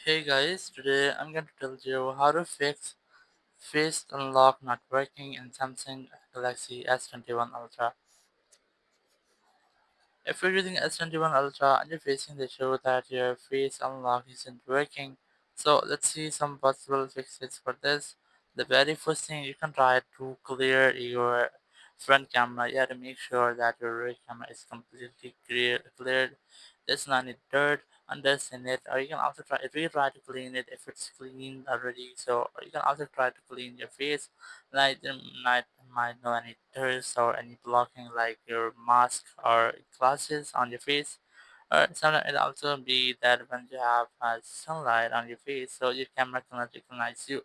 Hey guys, today I'm going to tell you how to fix face unlock not working in Samsung Galaxy S21 Ultra. If you're using S21 Ultra and you're facing the issue that your face unlock isn't working, so let's see some possible fixes for this. The very first thing you can try to clear your front camera. You have to make sure that your rear camera is completely cleared. There's not any dirt and dust in it. Or you can also try to clean it if it's clean already. So you can also try to clean your face, like there might know any dust or any blocking like your mask or glasses on your face. Or sometimes it also be that when you have sunlight on your face, so your camera cannot recognize you.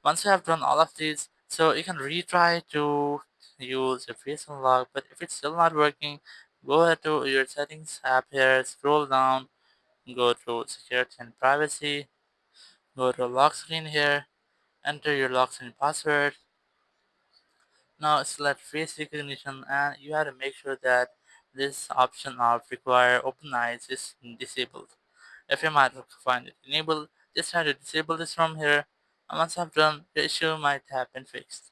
Once you have done all of these, so you can retry to use your face unlock. But if it's still not working, go ahead to your settings app here, scroll down, go to security and privacy, go to lock screen here, enter your lock screen password. Now select face recognition, and you have to make sure that this option of require open eyes is disabled. If you might find it enabled, just try to disable this from here, and once I've done, the issue might have been fixed.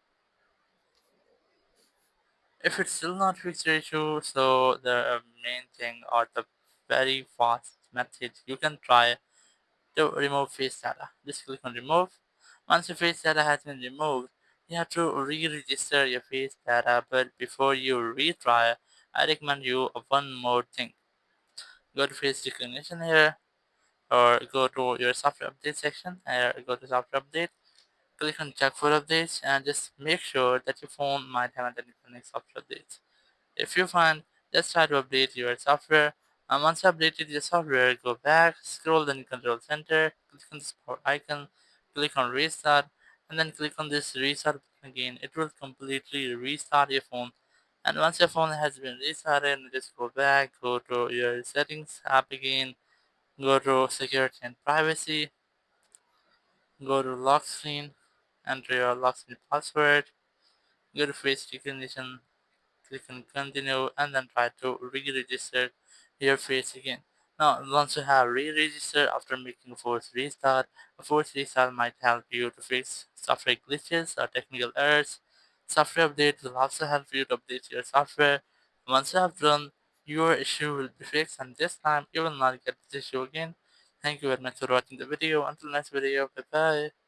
If it's still not fixed your issue, so the main thing or the very fast method you can try to remove face data. Just click on remove. Once your face data has been removed, you have to re-register your face data, but before you retry, I recommend you one more thing. Go to face recognition here, or go to your software update section, go to software update, click on check for updates, and just make sure that your phone might have any software updates. If you find, just try to update your software. And once you updated your software, go back, scroll down the control center, click on this power icon, click on restart, and then click on this restart button again. It will completely restart your phone. And once your phone has been restarted, just go back, go to your settings app again, go to security and privacy, go to lock screen, enter your lock screen password, go to face recognition, click on continue, and then try to re-register your face again. Now, once you have re-registered after making a forced restart might help you to fix software glitches or technical errors. Software update will also help you to update your software. Once you have done, your issue will be fixed, and this time you will not get this issue again. Thank you very much for watching the video. Until next video, bye bye.